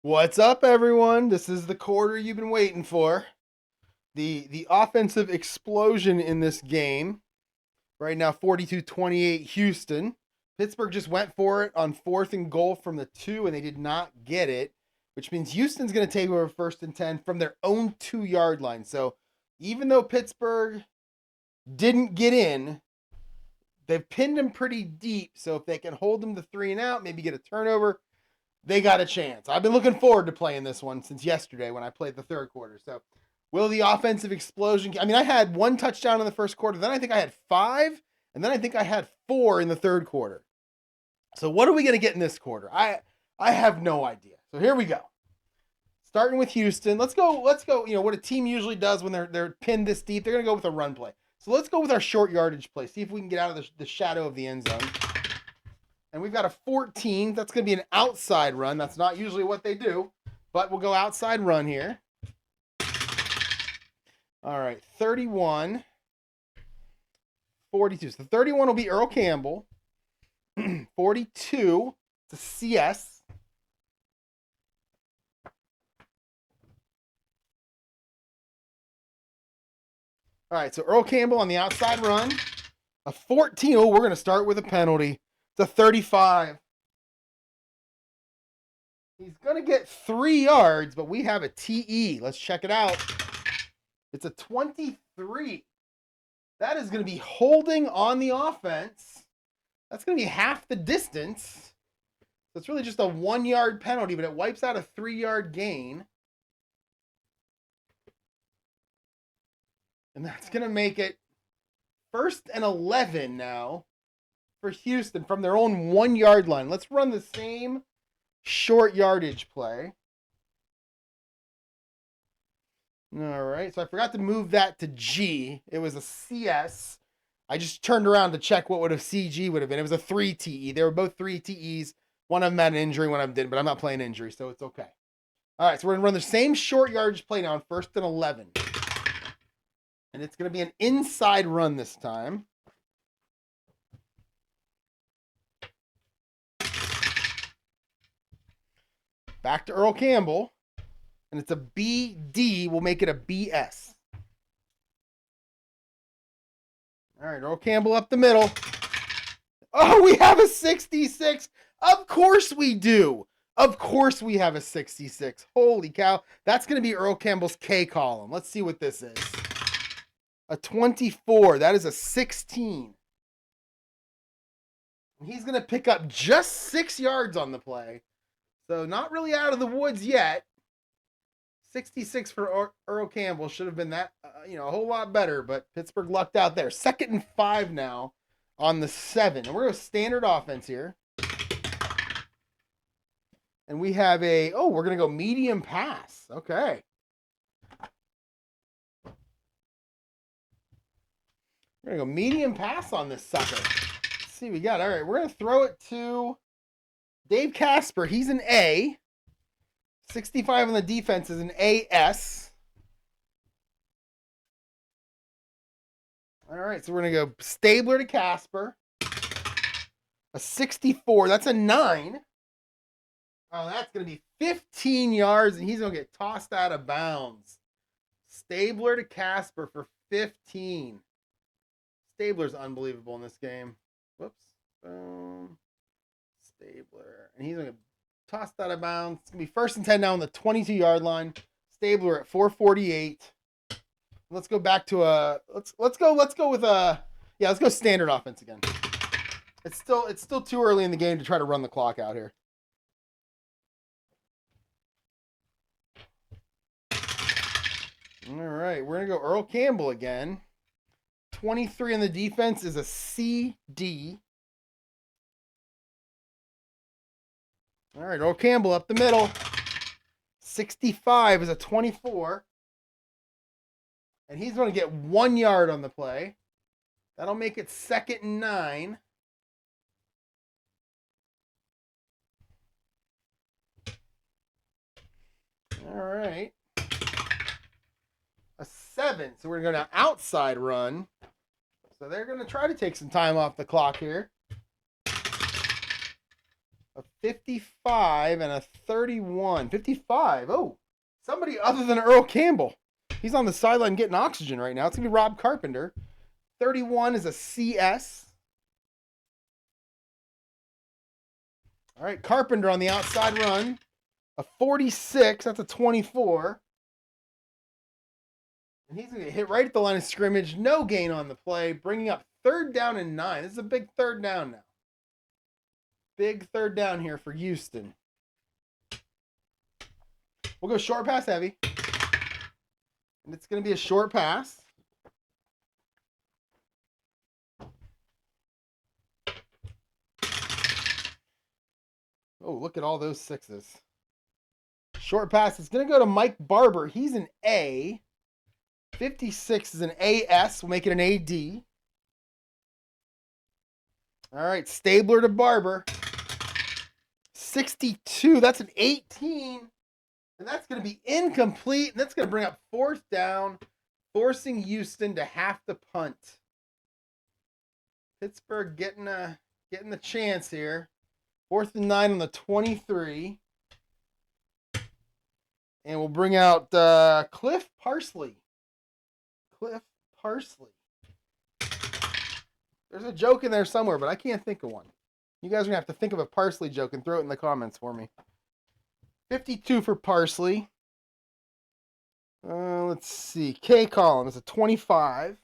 What's up, everyone? This is the quarter you've been waiting for. The offensive explosion in this game. Right now, 42-28 Houston. Pittsburgh just went for it on 4th and goal from the 2, and they did not get it, which means Houston's going to take over 1st and 10 from their own 2-yard line. So even though Pittsburgh didn't get in, they've pinned them pretty deep. So if they can hold them to 3 and out, maybe get a turnover, they got a chance. I've been looking forward to playing this one since yesterday when I played the third quarter. So will the offensive explosion... I mean, I had 1 touchdown in the first quarter. Then I think I had 5. And then I think I had 4 in the third quarter. So what are we going to get in this quarter? I have no idea. So here we go. Starting with Houston. Let's go. You know, what a team usually does when they're pinned this deep, they're going to go with a run play. So let's go with our short yardage play. See if we can get out of the shadow of the end zone. And we've got a 14. That's going to be an outside run. That's not usually what they do. But we'll go outside run here. All right. 31. 42. So 31 will be Earl Campbell. 42 to CS. All right. So Earl Campbell on the outside run. A 14. Oh, we're going to start with a penalty. It's a 35. He's going to get 3 yards, but we have a TE. Let's check it out. It's a 23. That is going to be holding on the offense. That's going to be half the distance. So it's really just a 1-yard penalty, but it wipes out a 3-yard gain. And that's going to make it 1st and 11 now for Houston from their own 1-yard line. Let's run the same short yardage play. All right, so I forgot to move that to G. It was a CS. I just turned around to check what would have CG would have been. It was a 3 TE. They were both 3 TEs. One of them had an injury, one of them didn't, but I'm not playing injury, so it's okay. All right, so we're going to run the same short yardage play now on 1st and 11. And it's going to be an inside run this time. Back to Earl Campbell. And it's a BD. We'll make it a BS. All right, Earl Campbell up the middle. Oh, we have a 66. Of course we do. Of course we have a 66. Holy cow. That's going to be Earl Campbell's K column. Let's see what this is. A 24. That is a 16. And he's going to pick up just 6 yards on the play. So not really out of the woods yet. 66 for Earl Campbell. Should have been that, a whole lot better, but Pittsburgh lucked out there. 2nd and 5 now on the 7. And we're going to standard offense here. And we have we're going to go medium pass. Okay. We're going to go medium pass on this sucker. Let's see what we got. All right, we're going to throw it to Dave Casper. He's an A. 65 on the defense is an AS. All right, so we're going to go Stabler to Casper. A 64. That's a 9. Oh, that's going to be 15 yards, and he's going to get tossed out of bounds. Stabler to Casper for 15. Stabler's unbelievable in this game. Whoops. Boom. Stabler. And he's going to tossed out of bounds. It's going to be 1st and 10 now on the 22-yard line. Stabler at 448. Let's go back to let's go with standard offense again. It's still too early in the game to try to run the clock out here. All right, we're going to go Earl Campbell again. 23 on the defense is a CD. All right, Earl Campbell up the middle. 65 is a 24. And he's going to get 1 yard on the play. That'll make it 2nd and 9. All right. A 7. So we're going to go to outside run. So they're going to try to take some time off the clock here. A a 55, and a 31. 55. Oh, somebody other than Earl Campbell. He's on the sideline getting oxygen right now. It's going to be Rob Carpenter. 31 is a CS. All right, Carpenter on the outside run. A 46. That's a 24. And he's going to hit right at the line of scrimmage. No gain on the play, bringing up 3rd down and 9. This is a big 3rd down now. Big 3rd down here for Houston. We'll go short pass heavy. And it's going to be a short pass. Oh, look at all those 6s. Short pass is going to go to Mike Barber. He's an A. 56 is an AS. We'll make it an AD. All right, Stabler to Barber. 62. That's an 18. And that's going to be incomplete. And that's going to bring up 4th down, forcing Houston to have to punt. Pittsburgh getting the chance here. 4th and 9 on the 23. And we'll bring out Cliff Parsley. Cliff Parsley. There's a joke in there somewhere, but I can't think of one. You guys are going to have to think of a Parsley joke and throw it in the comments for me. 52 for Parsley. Let's see. K column is a 25.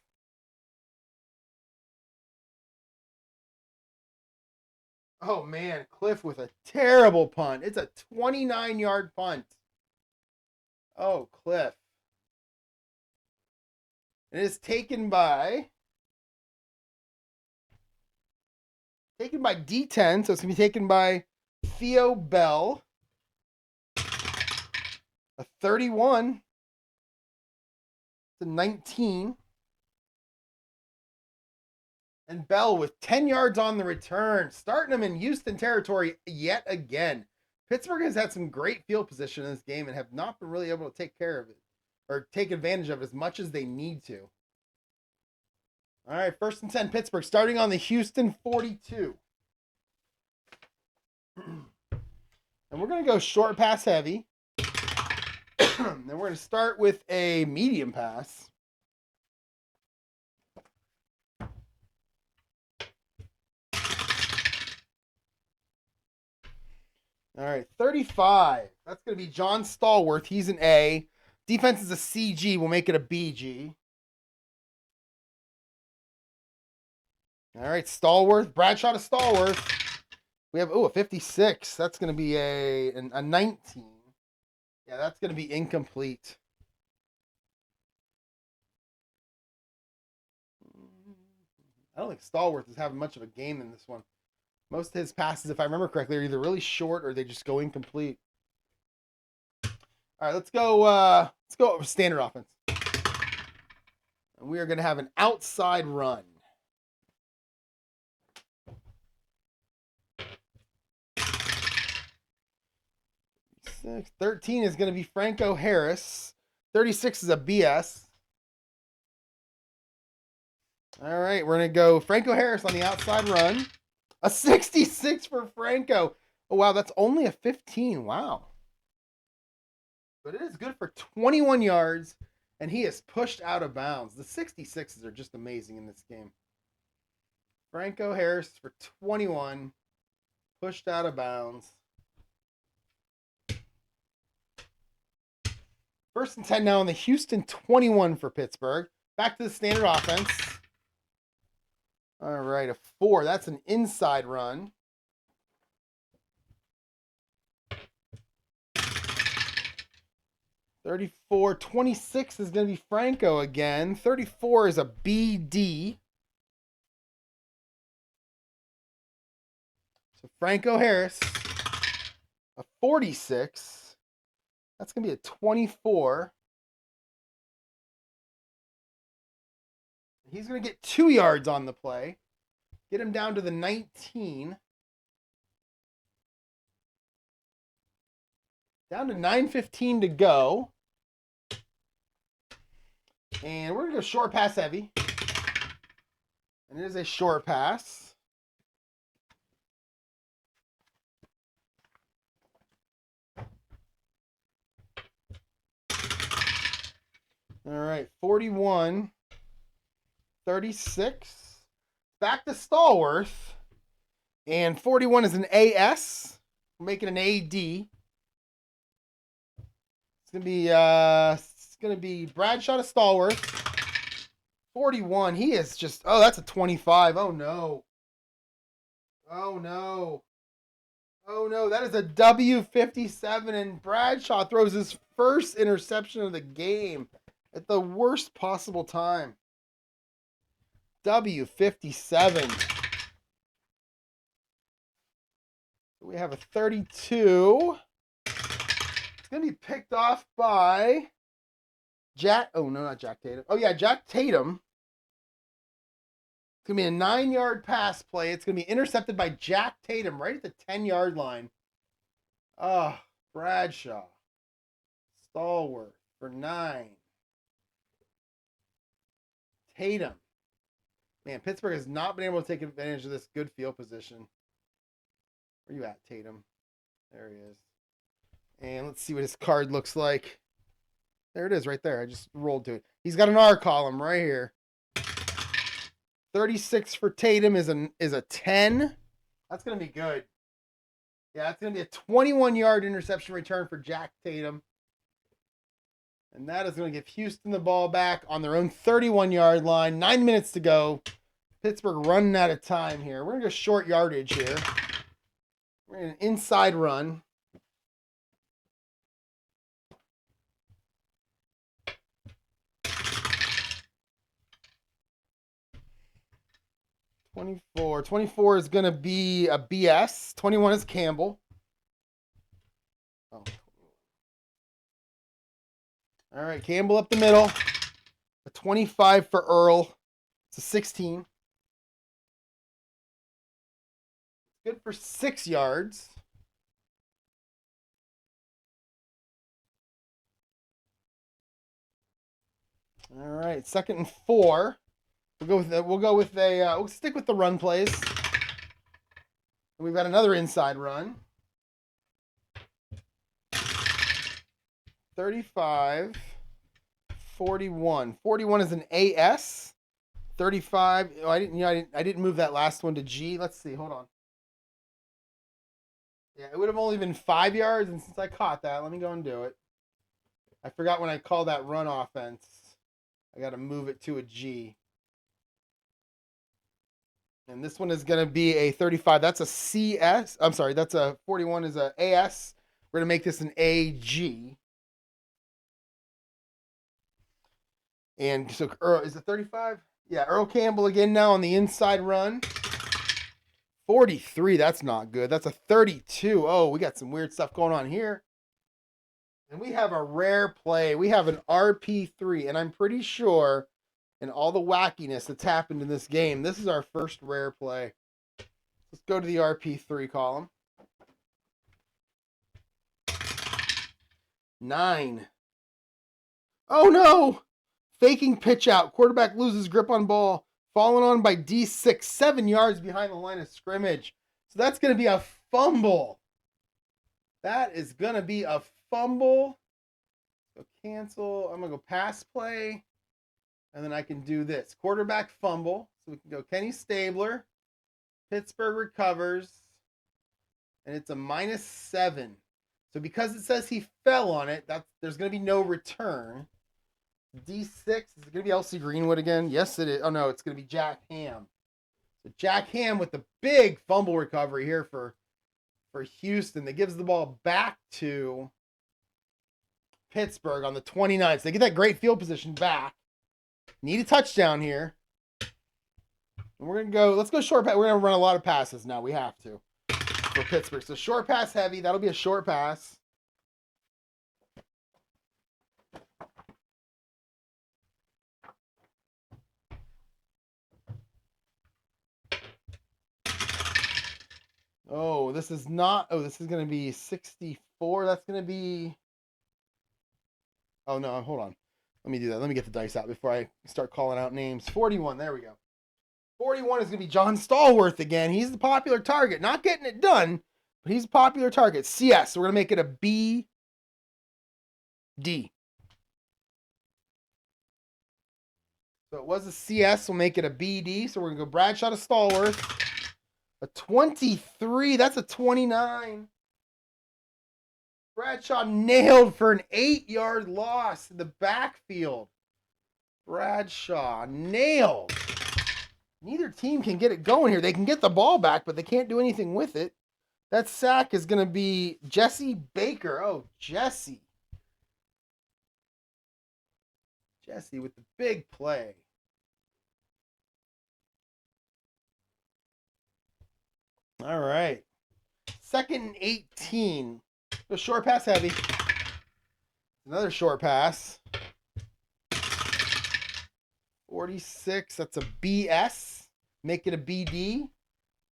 Oh, man. Cliff with a terrible punt. It's a 29-yard punt. Oh, Cliff. It is taken by D10, so it's going to be taken by Theo Bell. A 31. It's a 19. And Bell with 10 yards on the return, starting them in Houston territory yet again. Pittsburgh has had some great field position in this game and have not been really able to take care of it or take advantage of it as much as they need to. All right, 1st and 10, Pittsburgh, starting on the Houston 42. And we're going to go short pass heavy. Then we're going to start with a medium pass. All right, 35. That's going to be John Stallworth. He's an A. Defense is a CG. We'll make it a BG. All right, Stallworth. Bradshaw to Stallworth. We have, a 56. That's going to be a 19. Yeah, that's going to be incomplete. I don't think Stallworth is having much of a game in this one. Most of his passes, if I remember correctly, are either really short or they just go incomplete. All right, let's go standard offense. And we are going to have an outside run. 13 is going to be Franco Harris. 36 is a BS. All right, we're going to go Franco Harris on the outside run. A 66 for Franco. Oh, wow, that's only a 15. Wow. But it is good for 21 yards, and he is pushed out of bounds. The 66s are just amazing in this game. Franco Harris for 21, pushed out of bounds. 1st and 10 now on the Houston 21 for Pittsburgh. Back to the standard offense. All right, a 4. That's an inside run. $34. 26 is going to be Franco again. 34 is a BD. So Franco Harris, a 46. That's going to be a 24. He's going to get 2 yards on the play. Get him down to the 19. Down to 9:15 to go. And we're going to go short pass heavy. And it is a short pass. All right, 41, 36. Back to Stallworth. And 41 is an AS. We'll make it an AD. It's gonna be Bradshaw to Stallworth. 41. He is just, oh, that's a 25. Oh no. Oh no. Oh no, that is a W57, and Bradshaw throws his first interception of the game at the worst possible time. W57. We have a 32. It's going to be picked off by Jack. Oh, no, not Jack Tatum. Oh, yeah, Jack Tatum. It's going to be a 9-yard pass play. It's going to be intercepted by Jack Tatum right at the 10-yard line. Oh, Bradshaw. Stallworth for 9. Tatum. Man, Pittsburgh has not been able to take advantage of this good field position. Where you at, Tatum? There he is. And let's see what his card looks like. There it is right there. I just rolled to it. He's got an R column right here. 36 for Tatum is a 10. That's going to be good. Yeah, it's going to be a 21-yard interception return for Jack Tatum. And that is going to give Houston the ball back on their own 31-yard line. 9 minutes to go. Pittsburgh running out of time here. We're going to go short yardage here. We're in an inside run. $24 is going to be a BS. 21 is Campbell. Oh. All right, Campbell up the middle. A 25 for Earl. It's a 16. Good for 6 yards. All right, 2nd and 4. We'll stick with the run plays. We've got another inside run. 35, 41. 41 is an AS. 35. Oh, I didn't move that last one to G. Let's see. Hold on. Yeah, it would have only been 5 yards, and since I caught that, let me go and do it. I forgot when I called that run offense. I got to move it to a G. And this one is going to be a 35. That's a CS. I'm sorry, that's a 41 is a AS. We're going to make this an AG. And so Earl, is it 35? Yeah, Earl Campbell again now on the inside run. 43, that's not good. That's a 32. Oh, we got some weird stuff going on here. And we have a rare play. We have an RP3, and I'm pretty sure in all the wackiness that's happened in this game, this is our first rare play. Let's go to the RP3 column. 9. Oh, no! Faking pitch out. Quarterback loses grip on ball. Fallen on by D6, 7 yards behind the line of scrimmage. So that's going to be a fumble. That is going to be a fumble. So cancel. I'm going to go pass play. And then I can do this. Quarterback fumble. So we can go Kenny Stabler. Pittsburgh recovers. And it's a -7. So because it says he fell on it, there's going to be no return. D6, is it going to be LC Greenwood again? Yes, it is. Oh, no, it's going to be Jack Ham. So Jack Ham with the big fumble recovery here for Houston. That gives the ball back to Pittsburgh on the 29th. So they get that great field position back. Need a touchdown here. And we're going to go, let's go short pass. We're going to run a lot of passes now. We have to for Pittsburgh. So short pass heavy. That'll be a short pass. Oh, this is not. Oh, this is going to be 64. That's going to be. Oh, no. Hold on. Let me do that. Let me get the dice out before I start calling out names. 41. There we go. 41 is going to be John Stallworth again. He's the popular target. Not getting it done, but he's a popular target. CS. So we're going to make it a B, D. So it was a CS. We'll make it a BD. So we're going to go Bradshaw to Stallworth. A 23. That's a 29. Bradshaw nailed for an 8-yard loss in the backfield. Bradshaw nailed. Neither team can get it going here. They can get the ball back, but they can't do anything with it. That sack is going to be Jesse Baker. Oh, Jesse. Jesse with the big play. All right. 2nd and 18. The short pass heavy. Another short pass. 46. That's a BS. Make it a BD.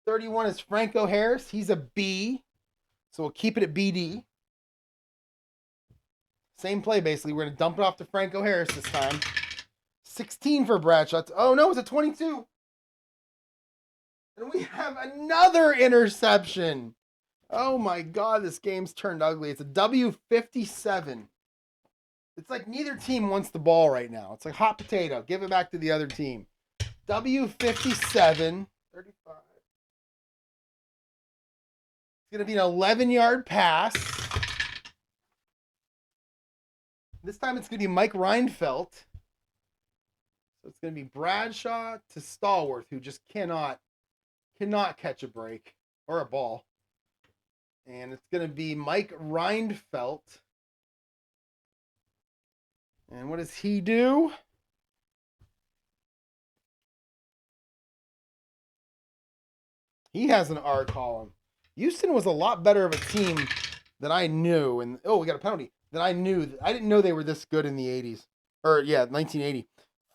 31 is Franco Harris. He's a B. So we'll keep it at BD. Same play, basically. We're going to dump it off to Franco Harris this time. 16 for Bradshaw. Oh, no, it's a 22. And we have another interception. Oh, my God. This game's turned ugly. It's a W57. It's like neither team wants the ball right now. It's like hot potato. Give it back to the other team. W57. 35. It's going to be an 11-yard pass. This time it's going to be Mike Reinfeldt. So it's going to be Bradshaw to Stallworth, who just cannot catch a break or a ball. And it's going to be Mike Reinfeldt. And what does he do? He has an R column. Houston was a lot better of a team than I knew. And oh, we got a penalty. Than I knew. I didn't know they were this good in the 80s. Or yeah, 1980.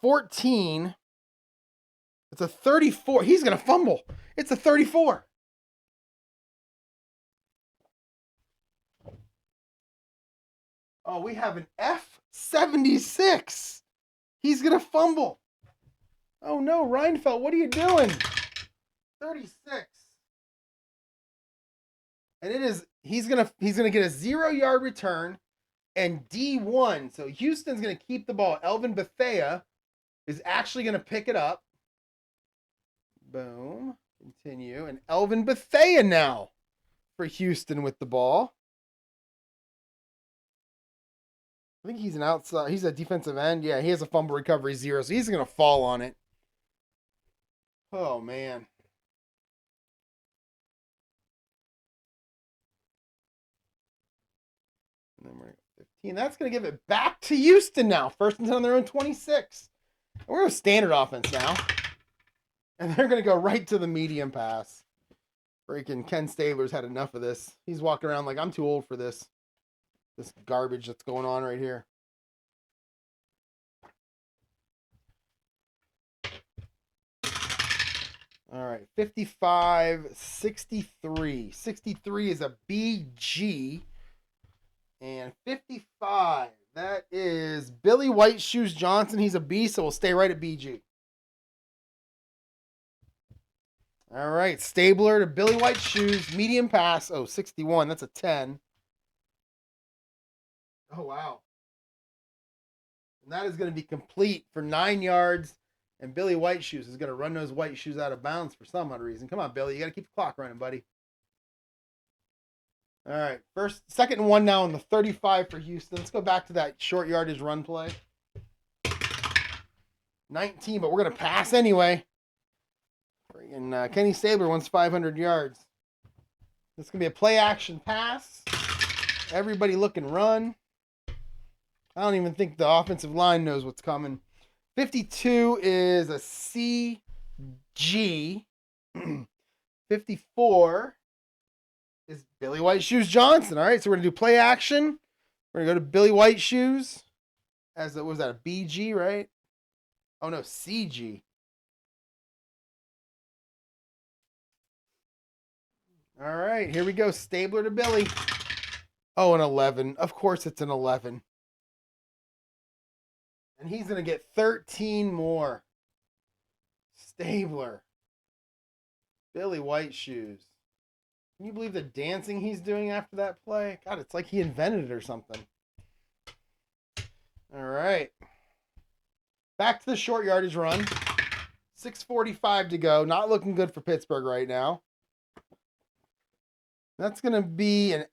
14. It's a 34. He's going to fumble. It's a 34. Oh, we have an F76. He's going to fumble. Oh no, Reinfeldt, what are you doing? 36. And it is he's going to get a 0-yard return and D1. So Houston's going to keep the ball. Elvin Bethea is actually going to pick it up. Boom. Continue. And Elvin Bethea now for Houston with the ball. I think he's an outside. He's a defensive end. Yeah, he has a fumble recovery 0, so he's going to fall on it. Oh, man. And then we're at 15. That's going to give it back to Houston now. 1st and 10 on their own 26. We're a standard offense now. And they're going to go right to the medium pass. Freaking Ken Stabler's had enough of this. He's walking around like, I'm too old for this. This garbage that's going on right here. All right, 55, 63. 63 is a BG. And 55, that is Billy White Shoes Johnson. He's a B, so we'll stay right at BG. All right, Stabler to Billy White Shoes, medium pass. Oh, 61, that's a 10. Oh, wow. And that is going to be complete for 9 yards. And Billy White Shoes is going to run those white shoes out of bounds for some odd reason. Come on, Billy. You got to keep the clock running, buddy. All right. 2nd and 1 now on the 35 for Houston. Let's go back to that short yardage run play. 19, but we're going to pass anyway. And Kenny Stabler wants 500 yards. This is going to be a play action pass. Everybody look and run. I don't even think the offensive line knows what's coming. 52 is a CG. 54 is Billy White Shoes Johnson. All right, so we're going to do play action. We're going to go to Billy White Shoes. What was that, a BG, right? Oh, no, CG. All right, here we go. Stabler to Billy. Oh, an 11. Of course it's an 11. And he's going to get 13 more. Stabler. Billy White Shoes. Can you believe the dancing he's doing after that play? God, it's like he invented it or something. All right. Back to the short yardage run. 6:45 to go. Not looking good for Pittsburgh right now. That's going to be an,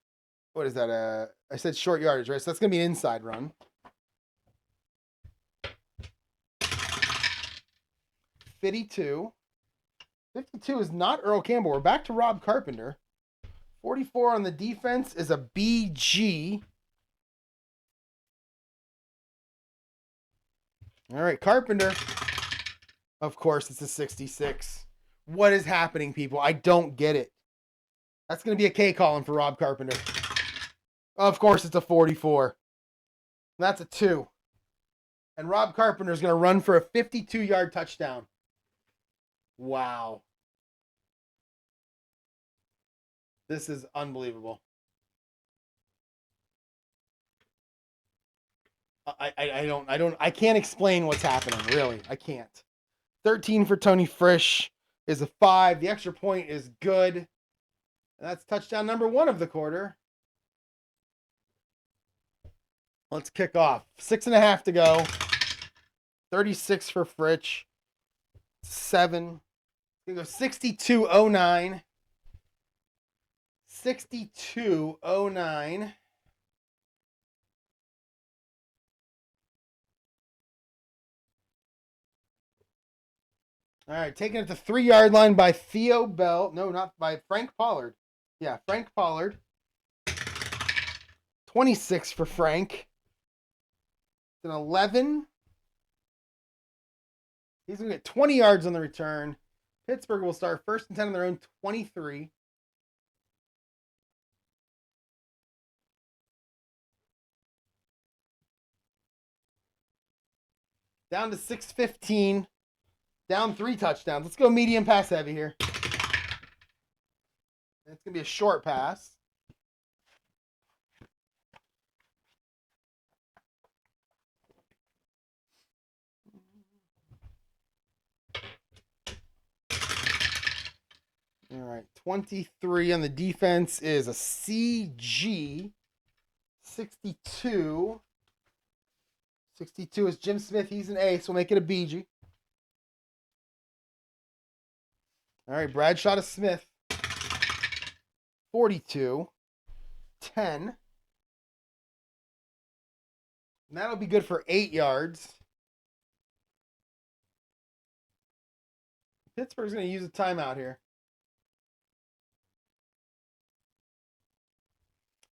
what is that? I said short yardage, right? So that's going to be an inside run. 52. 52 is not Earl Campbell. We're back to Rob Carpenter. 44 on the defense is a BG. All right, Carpenter. Of course, it's a 66. What is happening, people? I don't get it. That's going to be a K column for Rob Carpenter. Of course, it's a 44. That's a 2. And Rob Carpenter is going to run for a 52-yard touchdown. Wow. This is unbelievable. I can't explain what's happening, really. I can't. 13 for Tony Frisch is a 5. The extra point is good. And that's touchdown number 1 of the quarter. Let's kick off. 6.5 to go. 36 for Frisch. 7. We're going to go 62-09. 62-09. All right, taking it to 3-yard line by Theo Bell. No, not by Frank Pollard. Yeah, Frank Pollard. 26 for Frank. It's an 11. He's going to get 20 yards on the return. Pittsburgh will start 1st and 10 on their own 23. Down to 6:15. Down 3 touchdowns. Let's go medium pass heavy here. It's going to be a short pass. All right, 23 on the defense is a CG. 62. 62 is Jim Smith. He's an A, so we'll make it a BG. All right, Bradshaw to Smith. 42. 10. And that'll be good for 8 yards. Pittsburgh's going to use a timeout here.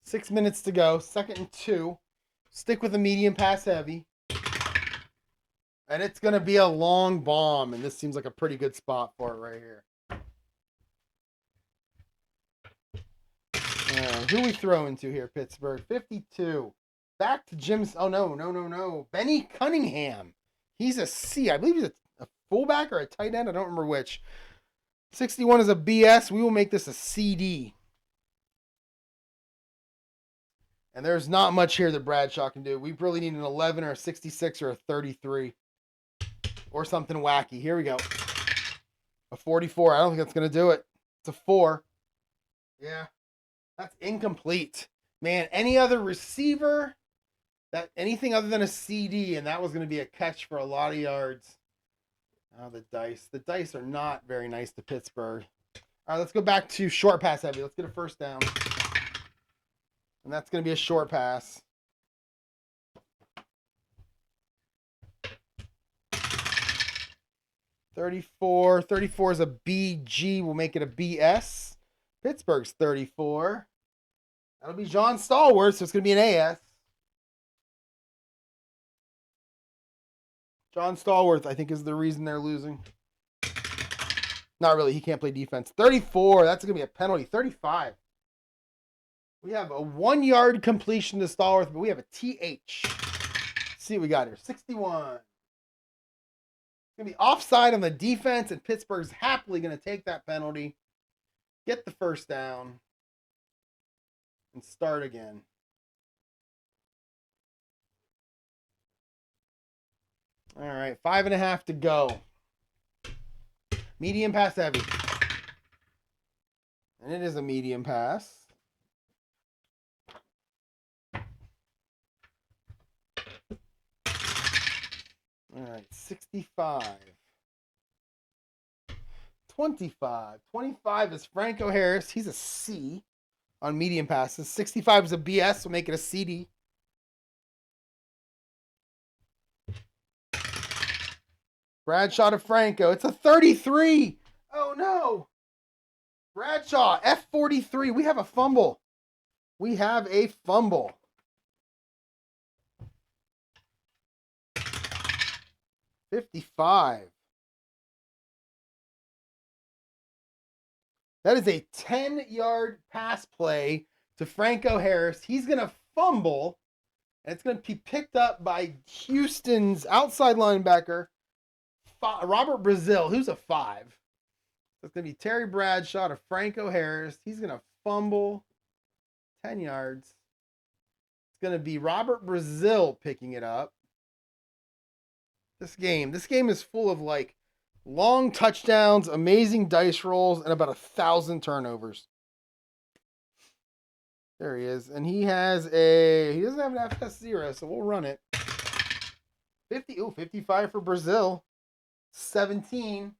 6 minutes to go. 2nd and 2. Stick with a medium pass heavy. And it's going to be a long bomb. And this seems like a pretty good spot for it right here. Who are we throwing to here, Pittsburgh? 52. Back to Jim's. Oh, no. Benny Cunningham. He's a C. I believe he's a fullback or a tight end. I don't remember which. 61 is a BS. We will make this a CD. And there's not much here that Bradshaw can do. We really need an 11 or a 66 or a 33. Or something wacky. Here we go. A 44. I don't think that's going to do it. It's a 4. Yeah. That's incomplete. Man, any other receiver, anything other than a CD, and that was going to be a catch for a lot of yards. Oh, the dice. The dice are not very nice to Pittsburgh. All right, let's go back to short pass heavy. Let's get a first down. And that's going to be a short pass. $34. 34 is a BG. We'll make it a BS. Pittsburgh's 34. That'll be John Stallworth, so it's going to be an AS. John Stallworth, I think, is the reason they're losing. Not really. He can't play defense. 34. That's going to be a penalty. 35. We have a 1-yard completion to Stallworth, but we have a TH. Let's see what we got here. 61. It's going to be offside on the defense, and Pittsburgh's happily going to take that penalty, get the first down, and start again. All right, 5.5 to go. Medium pass heavy. And it is a medium pass. All right, 65. 25. 25 is Franco Harris. He's a C on medium passes. 65 is a BS, so make it a CD. Bradshaw to Franco. It's a 33. Oh, no. Bradshaw, F43. We have a fumble. We have a fumble. $55. That is a 10-yard pass play to Franco Harris. He's going to fumble, and it's going to be picked up by Houston's outside linebacker, Robert Brazil, who's a 5. So it's going to be Terry Bradshaw to Franco Harris. He's going to fumble 10 yards. It's going to be Robert Brazil picking it up. This game is full of like long touchdowns, amazing dice rolls, and about 1,000 turnovers. There he is. And he doesn't have an FS0, so we'll run it. 55 for Brazil. 17.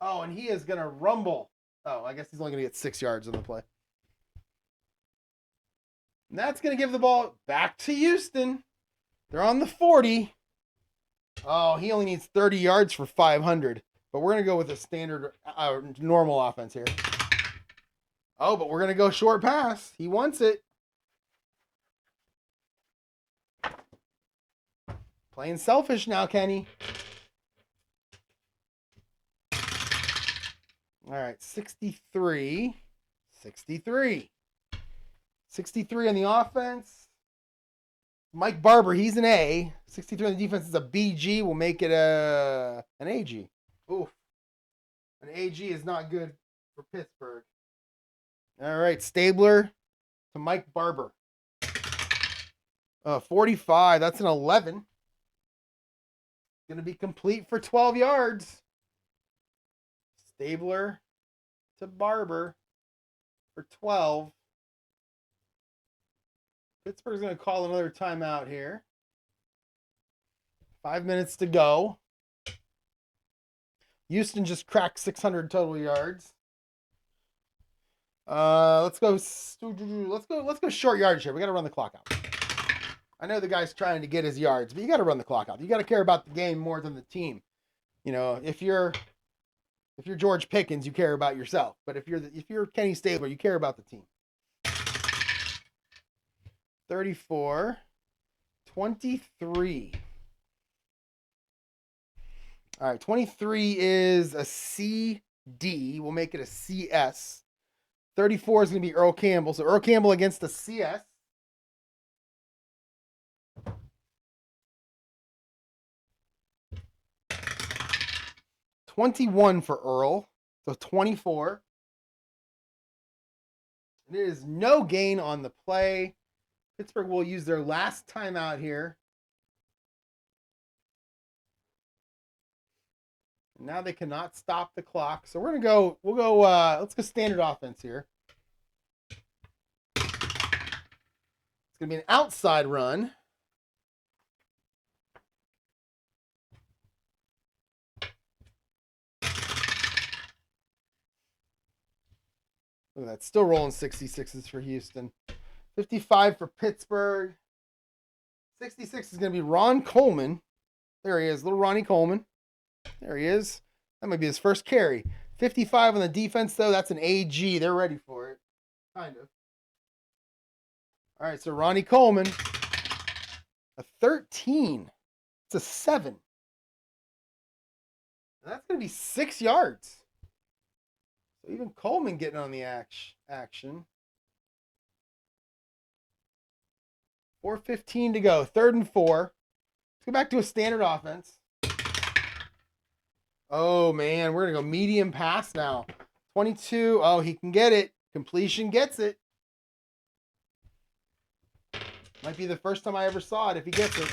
Oh, and he is going to rumble. Oh, I guess he's only going to get 6 yards on the play. And that's going to give the ball back to Houston. They're on the 40. Oh, he only needs 30 yards for 500. But we're going to go with a standard, normal offense here. Oh, but we're going to go short pass. He wants it. Playing selfish now, Kenny. All right, 63. 63. 63 on the offense. Mike Barber, he's an A. 63 on the defense is a BG. We'll make it an AG. Oof. An AG is not good for Pittsburgh. All right, Stabler to Mike Barber. 45. That's an 11. Going to be complete for 12 yards. Stabler to Barber for 12. Pittsburgh's going to call another timeout here. 5 minutes to go. Houston just cracked 600 total yards. Let's go short yardage here. We got to run the clock out. I know the guy's trying to get his yards, but you got to run the clock out. You got to care about the game more than the team. You know, if you're George Pickens, you care about yourself. But if you're Kenny Stabler, you care about the team. 34, 23. All right, 23 is a CD. We'll make it a CS. 34 is going to be Earl Campbell. So Earl Campbell against the CS. $21 for Earl. So 24. And it is no gain on the play. Pittsburgh will use their last timeout here. And now they cannot stop the clock. So we're going to go, let's go standard offense here. It's going to be an outside run. Look at that. Still rolling 66s for Houston. 55 for Pittsburgh. 66 is going to be Ron Coleman. There he is. Little Ronnie Coleman. There he is. That might be his first carry. 55 on the defense, though. That's an AG. They're ready for it. Kind of. All right, so Ronnie Coleman. A 13. It's a 7. And that's going to be 6 yards. So even Coleman getting on the action. 4:15 to go. 3rd and 4. Let's go back to a standard offense. Oh, man. We're going to go medium pass now. 22. Oh, he can get it. Completion gets it. Might be the first time I ever saw it if he gets it.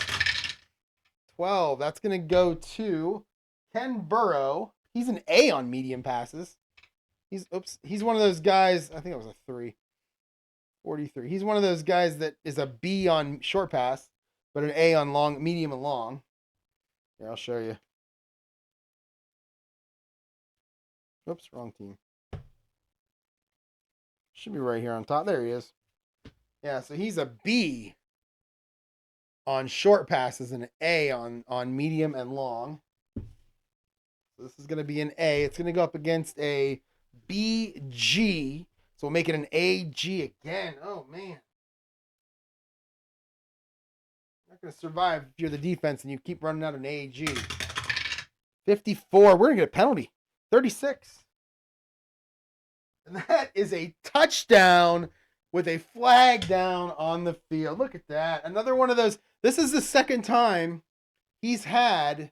12. That's going to go to Ken Burrow. He's an A on medium passes. He's one of those guys. I think it was a 3. 43. He's one of those guys that is a B on short pass, but an A on long, medium and long. Here, I'll show you. Oops, wrong team. Should be right here on top. There he is. Yeah, so he's a B on short passes and an A on medium and long. So this is going to be an A. It's going to go up against a BG. So we'll make it an AG again. Oh, man. Not going to survive if you're the defense and you keep running out an AG. 54. We're going to get a penalty. 36. And that is a touchdown with a flag down on the field. Look at that. Another one of those. This is the second time he's had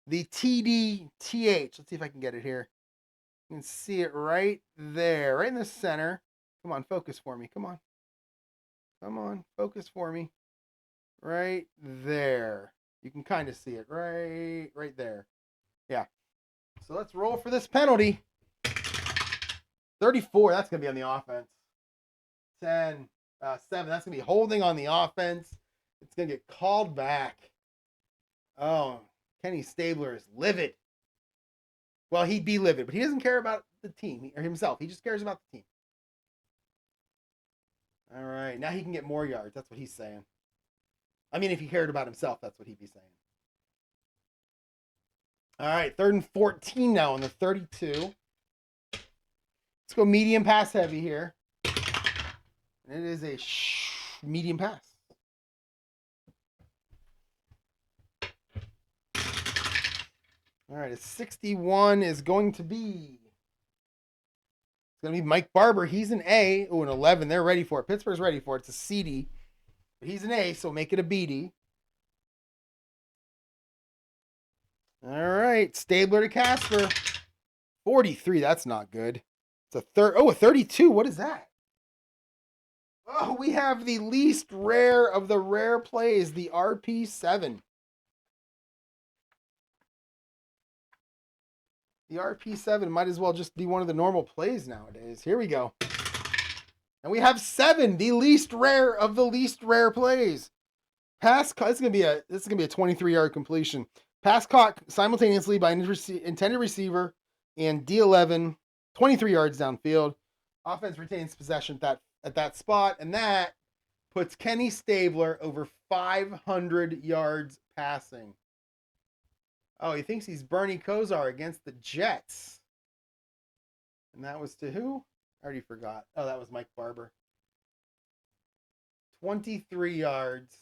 the TDTH. Let's see if I can get it here. You can see it right there, right in the center. Come on, focus for me. Come on. Come on, focus for me. Right there. You can kind of see it right there. Yeah. So let's roll for this penalty. 34, that's going to be on the offense. 7, that's going to be holding on the offense. It's going to get called back. Oh, Kenny Stabler is livid. Well, he'd be livid, but he doesn't care about the team or himself. He just cares about the team. All right, now he can get more yards. That's what he's saying. I mean, if he cared about himself, that's what he'd be saying. All right, 3rd and 14 now on the 32. Let's go medium pass heavy here. And it is a medium pass. All right, a 61 is going to be. It's going to be Mike Barber. He's an A. Oh, an 11. They're ready for it. Pittsburgh's ready for it. It's a CD. But he's an A, so make it a BD. All right, Stabler to Casper. 43, that's not good. It's a 32. What is that? Oh, we have the least rare of the rare plays, the RP7. The RP7 might as well just be one of the normal plays nowadays. Here we go. And we have 7, the least rare of the least rare plays. Pass caught. This is gonna be a 23-yard completion. Pass caught simultaneously by an intended receiver and D11, 23 yards downfield. Offense retains possession at that spot, and that puts Kenny Stabler over 500 yards passing. Oh, he thinks he's Bernie Kosar against the Jets. And that was to who? I already forgot. Oh, that was Mike Barber. 23 yards.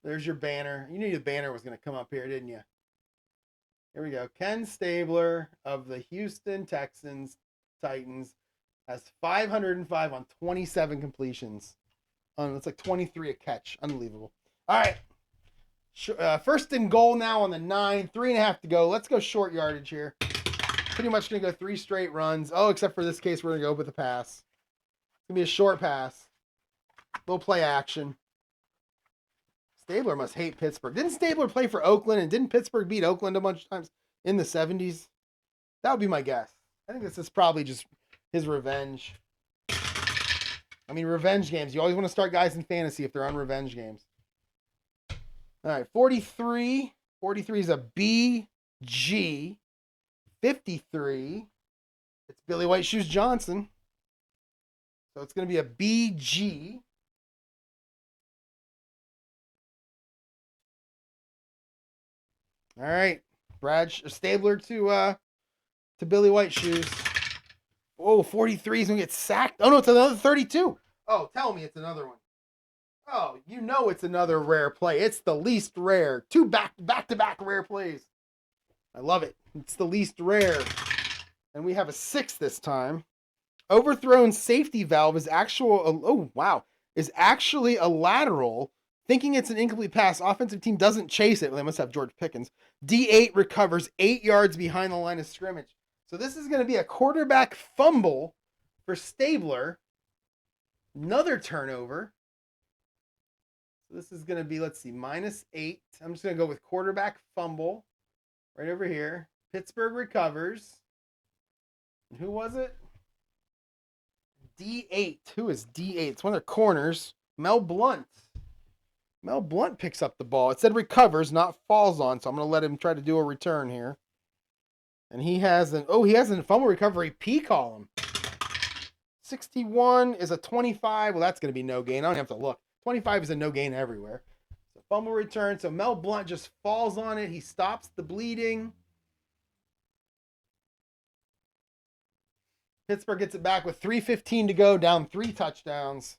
There's your banner. You knew the banner was going to come up here, didn't you? Here we go. Ken Stabler of the Houston Titans has 505 on 27 completions. It's like 23 a catch. Unbelievable. All right. 1st and goal now on the 9. 3.5 to go. Let's go short yardage here. Pretty much going to go 3 straight runs. Oh, except for this case, we're going to go with a pass. It's going to be a short pass. Little play action. Stabler must hate Pittsburgh. Didn't Stabler play for Oakland, and didn't Pittsburgh beat Oakland a bunch of times in the 70s? That would be my guess. I think this is probably just his revenge. I mean, revenge games. You always want to start guys in fantasy if they're on revenge games. All right, 43. 43 is a BG. 53. It's Billy White Shoes Johnson. So it's going to be a BG. All right, Stabler to Billy White Shoes. Oh, 43 is going to get sacked. Oh, no, it's another 32. Oh, tell me it's another one. Oh, you know it's another rare play. It's the least rare. 2 back-to-back rare plays. I love it. It's the least rare. And we have a 6 this time. Overthrown safety valve is is actually a lateral. Thinking it's an incomplete pass, offensive team doesn't chase it. Well, they must have George Pickens. D8 recovers 8 yards behind the line of scrimmage. So this is going to be a quarterback fumble for Stabler. Another turnover. So this is going to be, let's see, -8. I'm just going to go with quarterback fumble right over here. Pittsburgh recovers. And who was it? D8. Who is D8? It's one of their corners. Mel Blount. Mel Blount picks up the ball. It said recovers, not falls on, so I'm going to let him try to do a return here. And he has a fumble recovery P column. 61 is a 25. Well, that's going to be no gain. I don't have to look. 25 is a no gain everywhere. So fumble return. So Mel Blount just falls on it. He stops the bleeding. Pittsburgh gets it back with 3:15 to go, down 3 touchdowns.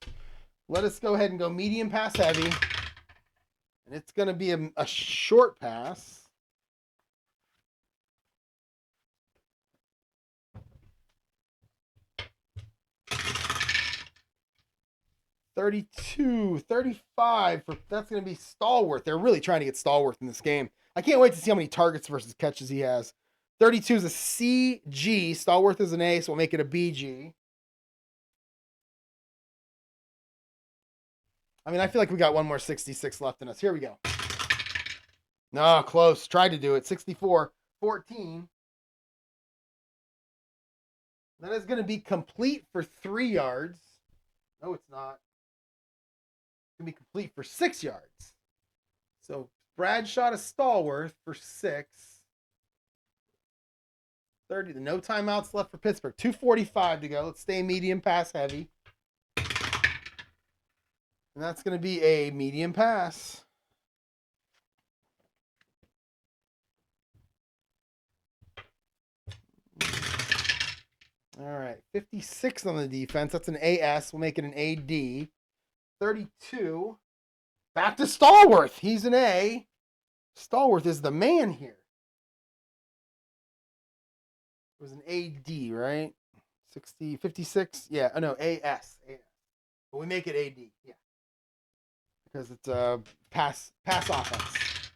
Let us go ahead and go medium pass heavy. And it's going to be a short pass. $32, $35 for that's going to be Stallworth. They're really trying to get Stallworth in this game. I can't wait to see how many targets versus catches he has. 32 is a CG. Stallworth is an A, so we'll make it a BG. I mean, I feel like we got one more 66 left in us. Here we go. No, close. Tried to do it. 64-14. That is going to be complete for 3 yards. No, it's not. It's going to be complete for 6 yards. So Bradshaw to Stallworth for 6. 30. No timeouts left for Pittsburgh. 2:45 to go. Let's stay medium pass heavy. And that's going to be a medium pass. All right. 56 on the defense. That's an AS. We'll make it an AD. 32. Back to Stallworth. He's an A. Stallworth is the man here. It was an AD, right? 60, 56. Yeah. Oh, no. AS. But we make it AD. Yeah. Because it's a pass offense.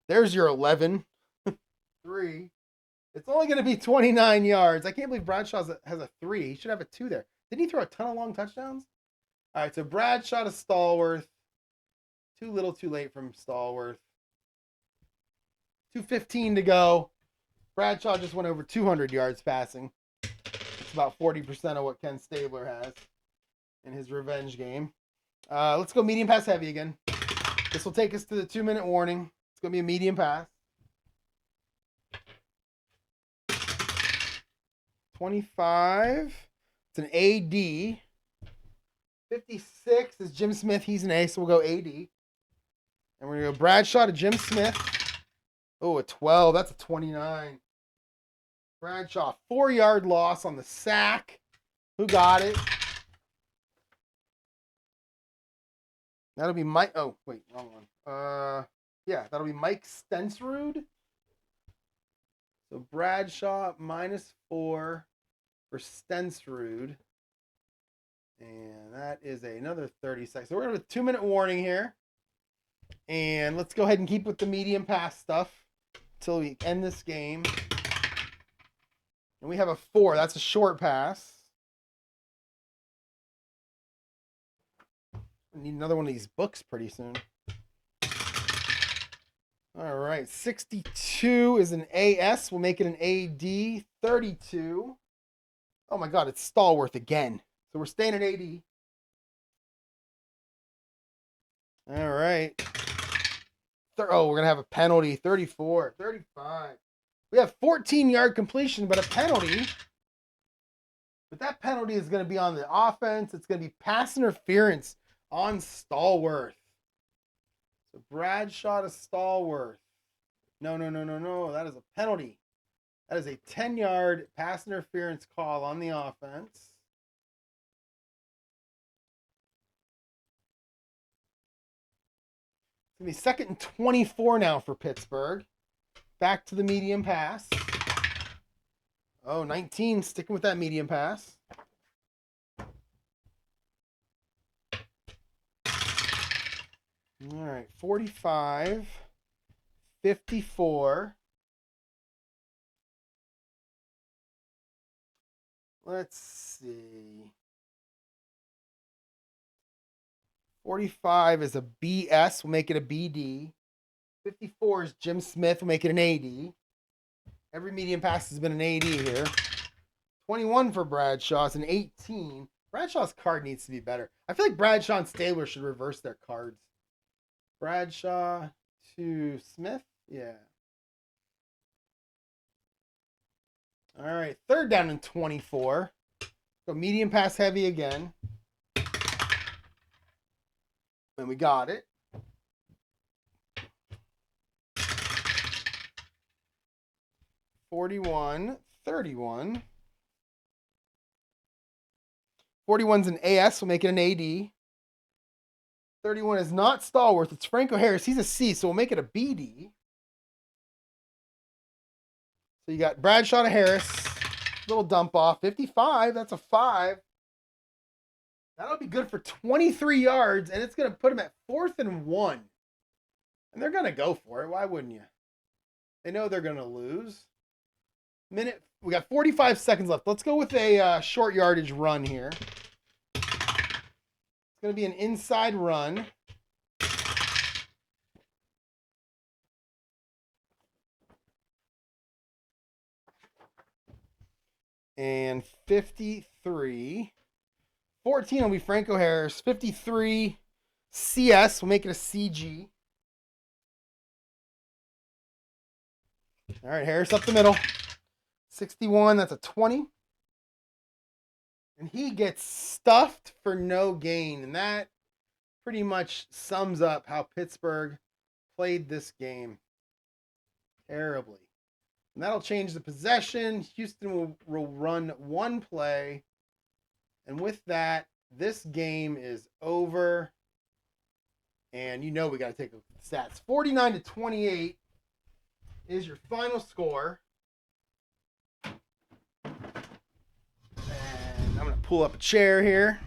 There's your 11. 3. It's only going to be 29 yards. I can't believe Bradshaw has a 3. He should have a 2 there. Didn't he throw a ton of long touchdowns? All right, so Bradshaw to Stallworth. Too little, too late from Stallworth. 2:15 to go. Bradshaw just went over 200 yards passing. It's about 40% of what Ken Stabler has in his revenge game. Let's go medium pass heavy again. This will take us to the 2-minute warning. It's going to be a medium pass. 25. It's an AD. 56 is Jim Smith. He's an A, so we'll go AD. And we're going to go Bradshaw to Jim Smith. Oh, a 12. That's a 29. Bradshaw, 4-yard loss on the sack. Who got it? That'll be Mike. Oh, wait, wrong one. Yeah, that'll be Mike Stensrud. So Bradshaw -4 for Stensrud. And that is another 30 seconds. So we're going to have a 2-minute warning here. And let's go ahead and keep with the medium pass stuff until we end this game. And we have a 4. That's a short pass. I need another one of these books pretty soon. All right, 62 is an AS. We'll make it an AD. 32. Oh my God, it's Stallworth again. So we're staying at AD. All right. We're going to have a penalty. 34, 35. We have 14-yard completion, but a penalty. But that penalty is going to be on the offense. It's going to be pass interference on Stallworth. So Bradshaw to Stallworth. No. That is a penalty. That is a 10-yard pass interference call on the offense. It's going to be 2nd and 24 now for Pittsburgh. Back to the medium pass. Oh, 19, sticking with that medium pass. All right, 45, 54. Let's see. 45 is a BS. We'll make it a BD. 54 is Jim Smith. We'll make it an AD. Every medium pass has been an AD here. 21 for Bradshaw. It's an 18. Bradshaw's card needs to be better. I feel like Bradshaw and Stabler should reverse their cards. Bradshaw to Smith. Yeah. All right. 3rd down and 24. Go medium pass heavy again. And we got it. $41, $31. 41's an AS, we'll make it an AD. 31 is not Stallworth, it's Franco Harris. He's a C, so we'll make it a BD. So you got Bradshaw to Harris. Little dump off. 55, that's a 5. That'll be good for 23 yards, and it's going to put him at 4th and 1. And they're going to go for it. Why wouldn't you? They know they're going to lose. We got 45 seconds left. Let's go with a short yardage run here. It's going to be an inside run. And 53. 14 will be Franco Harris. 53 CS. We'll make it a CG. All right, Harris up the middle. 61, that's a 20. And he gets stuffed for no gain. And that pretty much sums up how Pittsburgh played this game. Terribly. And that'll change the possession. Houston will run one play. And with that, this game is over. And you know we got to take a look at the stats. 49-28 is your final score. And I'm going to pull up a chair here.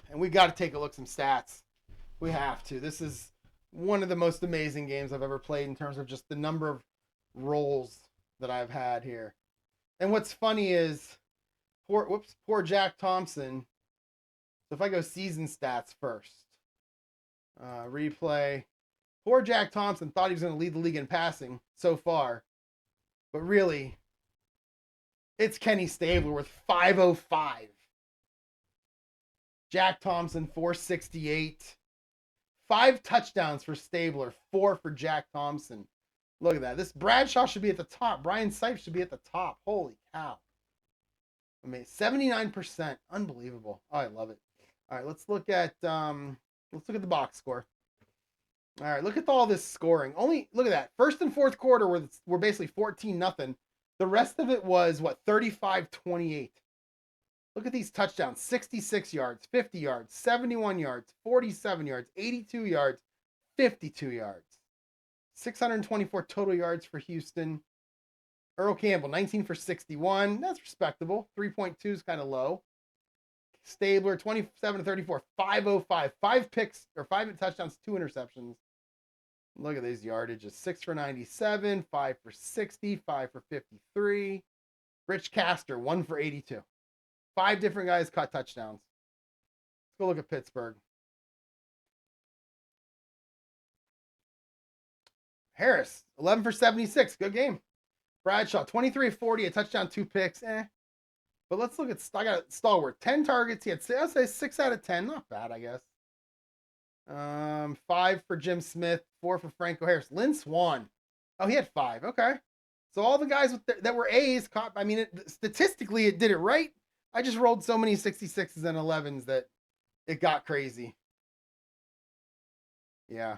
And we got to take a look at some stats. We have to. This is one of the most amazing games I've ever played in terms of just the number of rolls that I've had here. And what's funny is, poor Jack Thompson. So if I go season stats first, replay. Poor Jack Thompson thought he was going to lead the league in passing so far. But really, it's Kenny Stabler with 505. Jack Thompson, 468. 5 touchdowns for Stabler, 4 for Jack Thompson. Look at that. This Bradshaw should be at the top. Brian Sipes should be at the top. Holy cow. I mean, 79%. Unbelievable. Oh, I love it. All right, let's look at the box score. All right, look at all this scoring. Look at that. First and fourth quarter were basically 14-0. The rest of it was, 35-28. Look at these touchdowns. 66 yards, 50 yards, 71 yards, 47 yards, 82 yards, 52 yards. 624 total yards for Houston. Earl Campbell, 19 for 61. That's respectable. 3.2 is kind of low. Stabler, 27-34, 505. 5 picks, or 5 touchdowns, 2 interceptions. Look at these yardages. 6 for 97, 5 for 60, 5 for 53. Rich Castor, 1 for 82. 5 different guys caught touchdowns. Let's go look at Pittsburgh. Harris, 11 for 76. Good game. Bradshaw, 23-40, a touchdown, 2 picks. But let's look at, I got Stallworth. 10 targets. He had, I'll say 6 out of 10. Not bad, I guess. 5 for Jim Smith. 4 for Franco Harris. Lynn Swan. Oh, he had 5. Okay. So all the guys that were A's caught. I mean, statistically, it did it right. I just rolled so many 66s and 11s that it got crazy. Yeah.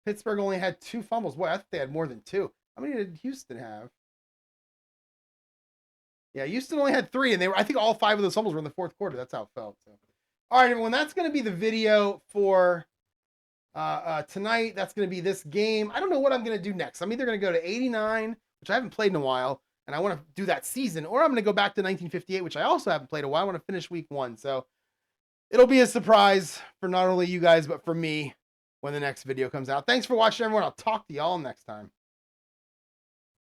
Pittsburgh only had 2 fumbles. Boy, I thought they had more than 2. How many did Houston have? Yeah, Houston only had 3, and I think all 5 of those fumbles were in the fourth quarter. That's how it felt. So. All right, everyone, that's going to be the video for tonight. That's going to be this game. I don't know what I'm going to do next. I'm either going to go to 89, which I haven't played in a while, and I want to do that season, or I'm going to go back to 1958, which I also haven't played in a while. I want to finish week 1. So it'll be a surprise for not only you guys, but for me when the next video comes out. Thanks for watching, everyone. I'll talk to y'all next time.